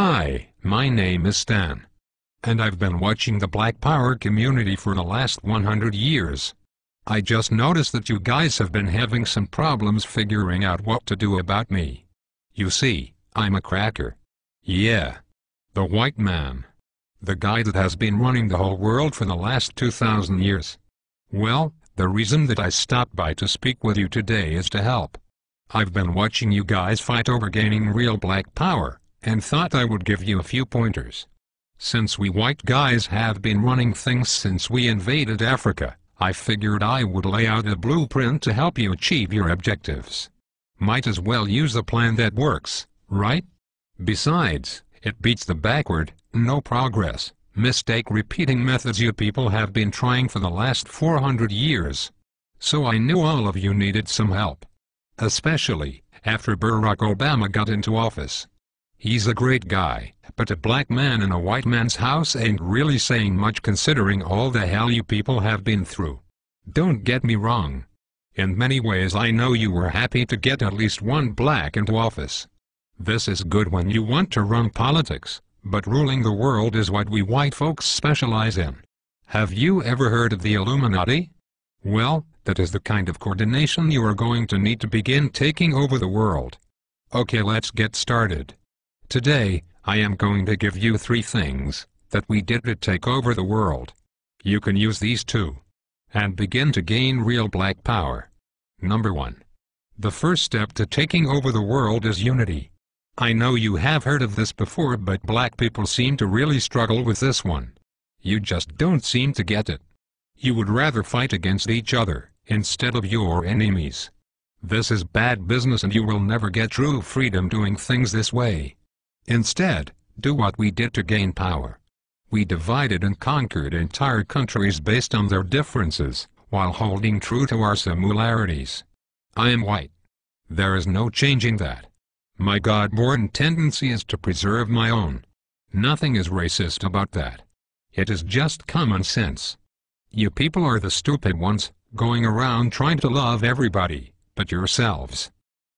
Hi, my name is Stan. And I've been watching the Black Power community for the last 100 years. I just noticed that you guys have been having some problems figuring out what to do about me. You see, I'm a cracker. Yeah. The white man. The guy that has been running the whole world for the last 2,000 years. Well, the reason that I stopped by to speak with you today is to help. I've been watching you guys fight over gaining real black power, and thought I would give you a few pointers. Since we white guys have been running things since we invaded Africa, I figured I would lay out a blueprint to help you achieve your objectives. Might as well use a plan that works, right? Besides, it beats the backward, no progress, mistake repeating methods you people have been trying for the last 400 years. So I knew all of you needed some help. Especially after Barack Obama got into office. He's a great guy, but a black man in a white man's house ain't really saying much considering all the hell you people have been through. Don't get me wrong. In many ways I know you were happy to get at least one black into office. This is good when you want to run politics, but ruling the world is what we white folks specialize in. Have you ever heard of the Illuminati? Well, that is the kind of coordination you are going to need to begin taking over the world. Okay, let's get started. Today, I am going to give you 3 things that we did to take over the world. You can use these too. And begin to gain real black power. Number 1. The first step to taking over the world is unity. I know you have heard of this before, but black people seem to really struggle with this one. You just don't seem to get it. You would rather fight against each other, instead of your enemies. This is bad business and you will never get true freedom doing things this way. Instead, do what we did to gain power. We divided and conquered entire countries based on their differences, while holding true to our similarities. I am white. There is no changing that. My God-born tendency is to preserve my own. Nothing is racist about that. It is just common sense. You people are the stupid ones, going around trying to love everybody, but yourselves.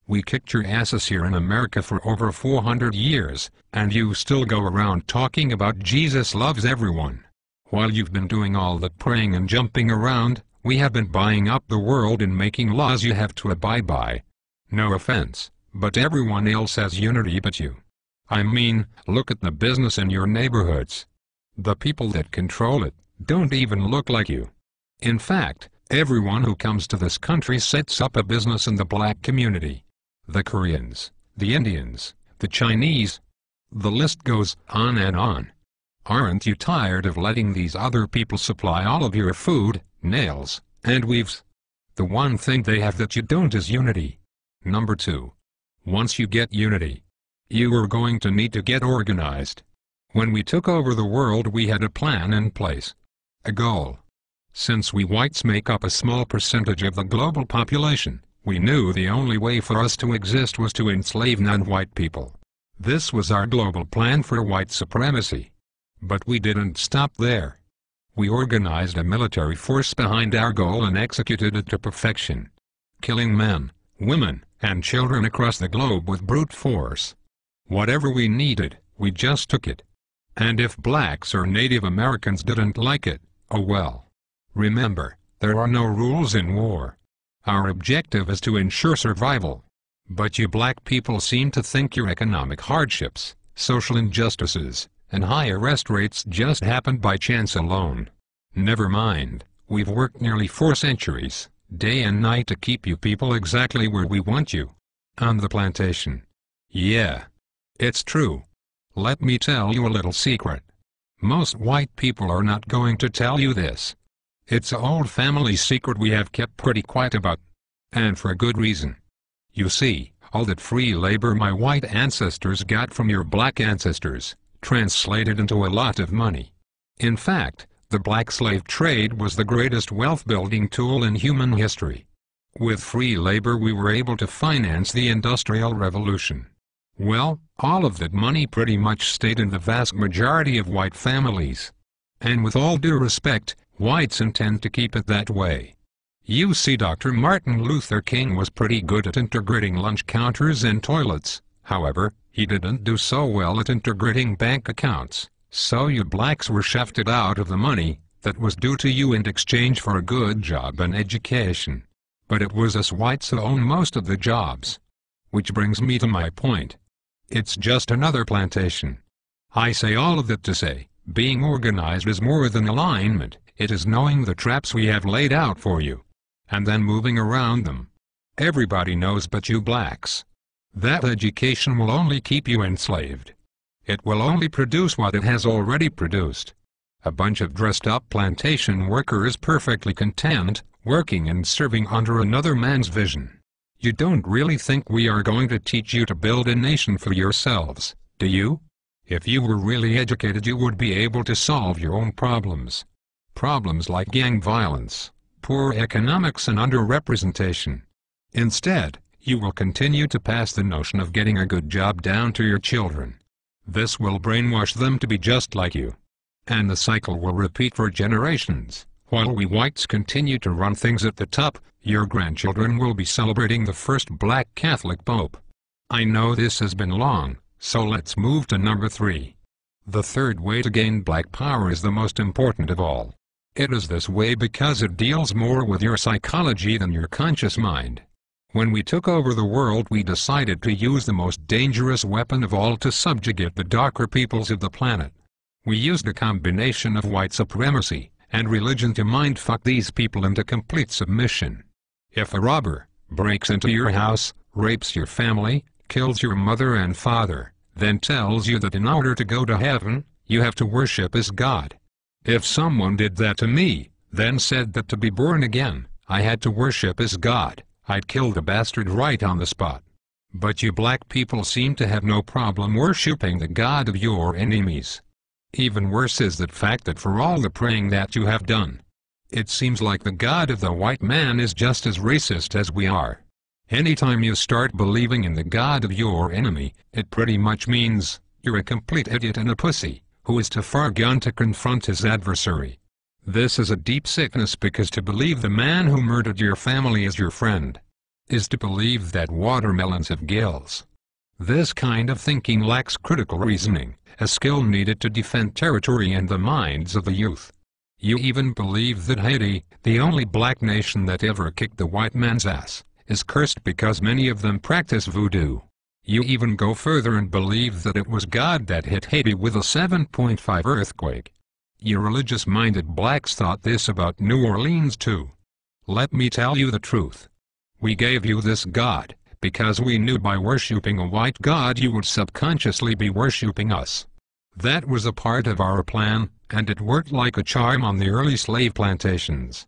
We kicked your asses here in America for over 400 years, and you still go around talking about Jesus loves everyone. While you've been doing all the praying and jumping around, we have been buying up the world and making laws you have to abide by. No offense, but everyone else has unity but you. I mean, look at the business in your neighborhoods. The people that control it don't even look like you. In fact, everyone who comes to this country sets up a business in the black community. The Koreans, the Indians, the Chinese. The list goes on and on. Aren't you tired of letting these other people supply all of your food, nails, and weaves? The one thing they have that you don't is unity. Number 2. Once you get unity, you are going to need to get organized. When we took over the world we had a plan in place. A goal. Since we whites make up a small percentage of the global population, we knew the only way for us to exist was to enslave non-white people. This was our global plan for white supremacy. But we didn't stop there. We organized a military force behind our goal and executed it to perfection. Killing men, women, and children across the globe with brute force. Whatever we needed, we just took it. And if blacks or Native Americans didn't like it, oh well. Remember, there are no rules in war. Our objective is to ensure survival. But you black people seem to think your economic hardships, social injustices, and high arrest rates just happened by chance alone. Never mind, we've worked nearly 4 centuries, day and night to keep you people exactly where we want you. On the plantation. Yeah. It's true. Let me tell you a little secret. Most white people are not going to tell you this. It's an old family secret we have kept pretty quiet about. And for a good reason. You see, all that free labor my white ancestors got from your black ancestors, translated into a lot of money. In fact, the black slave trade was the greatest wealth-building tool in human history. With free labor we were able to finance the Industrial Revolution. Well, all of that money pretty much stayed in the vast majority of white families. And with all due respect, whites intend to keep it that way. You see, Dr. Martin Luther King was pretty good at integrating lunch counters and toilets. However, He didn't do so well at integrating bank accounts, so you blacks were shafted out of the money that was due to you in exchange for a good job and education. But it was us whites who own most of the jobs. Which brings me to my point. It's just another plantation. I say all of that to say, being organized is more than alignment, it is knowing the traps we have laid out for you, and then moving around them. Everybody knows but you blacks. That education will only keep you enslaved. It will only produce what it has already produced. A bunch of dressed-up plantation workers perfectly content, working and serving under another man's vision. You don't really think we are going to teach you to build a nation for yourselves, do you? If you were really educated, you would be able to solve your own problems. Problems like gang violence, poor economics and underrepresentation. Instead, you will continue to pass the notion of getting a good job down to your children. This will brainwash them to be just like you. And the cycle will repeat for generations. While we whites continue to run things at the top, your grandchildren will be celebrating the first black Catholic Pope. I know this has been long, so let's move to number 3. The third way to gain black power is the most important of all. It is this way because it deals more with your psychology than your conscious mind. When we took over the world, we decided to use the most dangerous weapon of all to subjugate the darker peoples of the planet. We used a combination of white supremacy and religion to mind-fuck these people into complete submission. If a robber breaks into your house, rapes your family, kills your mother and father, then tells you that in order to go to heaven, you have to worship as God. If someone did that to me, then said that to be born again, I had to worship as God, I'd kill the bastard right on the spot. But you black people seem to have no problem worshipping the God of your enemies. Even worse is the fact that for all the praying that you have done, it seems like the God of the white man is just as racist as we are. Anytime you start believing in the God of your enemy, it pretty much means you're a complete idiot and a pussy, who is too far gone to confront his adversary. This is a deep sickness, because to believe the man who murdered your family is your friend is to believe that watermelons have gills. This kind of thinking lacks critical reasoning, a skill needed to defend territory and the minds of the youth. You even believe that Haiti, the only black nation that ever kicked the white man's ass, is cursed because many of them practice voodoo. You even go further and believe that it was God that hit Haiti with a 7.5 earthquake. You religious-minded blacks thought this about New Orleans too. Let me tell you the truth. We gave you this God because we knew by worshipping a white God you would subconsciously be worshipping us. That was a part of our plan, and it worked like a charm on the early slave plantations.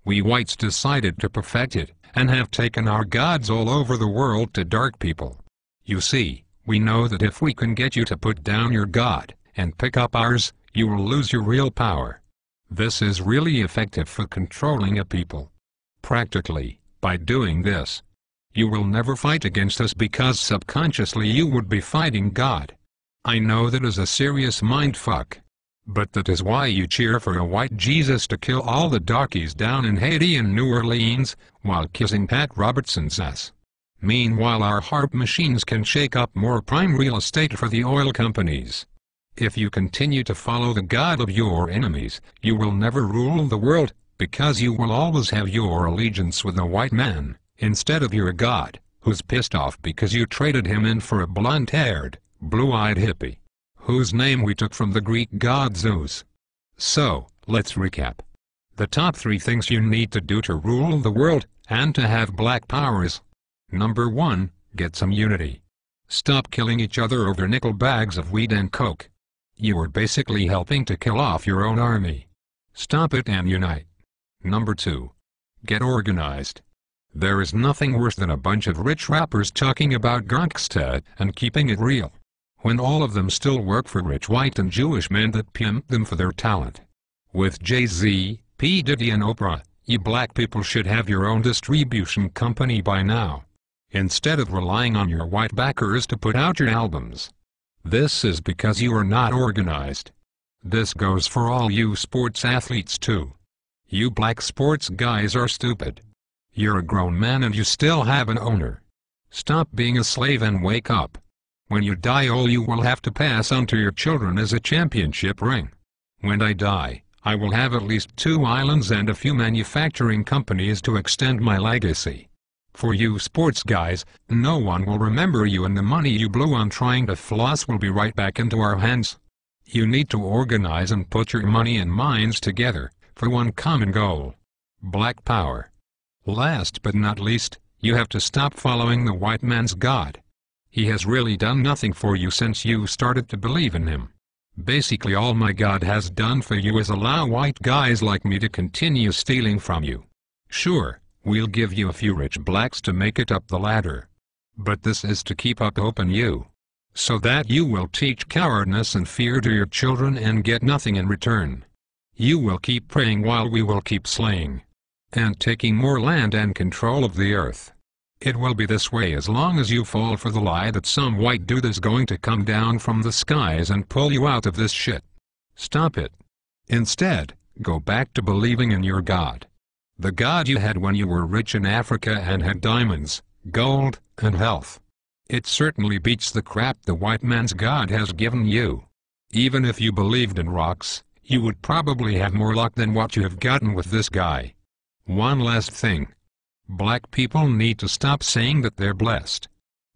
We whites decided to perfect it, and have taken our gods all over the world to dark people. You see, we know that if we can get you to put down your God, and pick up ours, you will lose your real power. This is really effective for controlling a people. Practically, by doing this, you will never fight against us because subconsciously you would be fighting God. I know that is a serious mindfuck. But that is why you cheer for a white Jesus to kill all the darkies down in Haiti and New Orleans, while kissing Pat Robertson's ass. Meanwhile our harp machines can shake up more prime real estate for the oil companies. If you continue to follow the God of your enemies, you will never rule the world, because you will always have your allegiance with the white man, instead of your God, who's pissed off because you traded him in for a blonde-haired, blue-eyed hippie, whose name we took from the Greek god Zeus. So, let's recap. The top 3 things you need to do to rule the world, and to have black powers. Number 1, get some unity. Stop killing each other over nickel bags of weed and coke. You are basically helping to kill off your own army. Stop it and unite. Number 2, get organized. There is nothing worse than a bunch of rich rappers talking about gangsta and keeping it real, when all of them still work for rich white and Jewish men that pimp them for their talent. With Jay-Z, P. Diddy and Oprah, you black people should have your own distribution company by now, instead of relying on your white backers to put out your albums. This is because you are not organized. This goes for all you sports athletes too. You black sports guys are stupid. You're a grown man and you still have an owner. Stop being a slave and wake up. When you die, all you will have to pass on to your children is a championship ring. When I die, I will have at least 2 islands and a few manufacturing companies to extend my legacy. For you sports guys, no one will remember you, and the money you blew on trying to floss will be right back into our hands. You need to organize and put your money and minds together for one common goal: Black Power. Last but not least, you have to stop following the white man's God. He has really done nothing for you since you started to believe in him. Basically, all my God has done for you is allow white guys like me to continue stealing from you. Sure, we'll give you a few rich blacks to make it up the ladder. But this is to keep up hope in you, so that you will teach cowardness and fear to your children and get nothing in return. You will keep praying while we will keep slaying and taking more land and control of the earth. It will be this way as long as you fall for the lie that some white dude is going to come down from the skies and pull you out of this shit. Stop it. Instead, go back to believing in your God. The God you had when you were rich in Africa and had diamonds, gold, and health. It certainly beats the crap the white man's God has given you. Even if you believed in rocks, you would probably have more luck than what you have gotten with this guy. One last thing. Black people need to stop saying that they're blessed.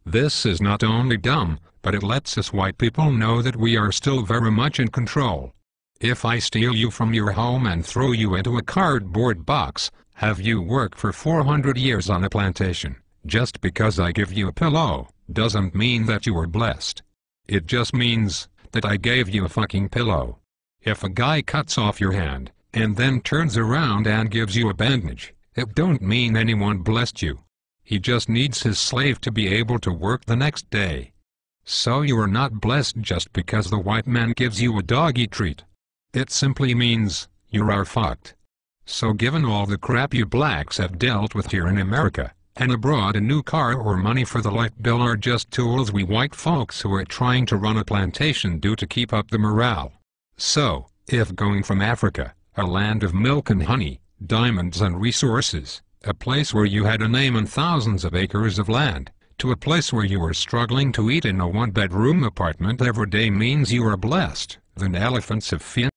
This is not only dumb, but it lets us white people know that we are still very much in control. If I steal you from your home and throw you into a cardboard box, have you work for 400 years on a plantation, just because I give you a pillow, doesn't mean that you are blessed. It just means that I gave you a fucking pillow. If a guy cuts off your hand, and then turns around and gives you a bandage, it don't mean anyone blessed you. He just needs his slave to be able to work the next day. So you are not blessed just because the white man gives you a doggy treat. It simply means you are fucked. So given all the crap you blacks have dealt with here in America, and abroad, a new car or money for the light bill are just tools we white folks who are trying to run a plantation do to keep up the morale. So, if going from Africa, a land of milk and honey, diamonds and resources, a place where you had a name and thousands of acres of land, to a place where you are struggling to eat in a one-bedroom apartment every day means you are blessed, then elephants have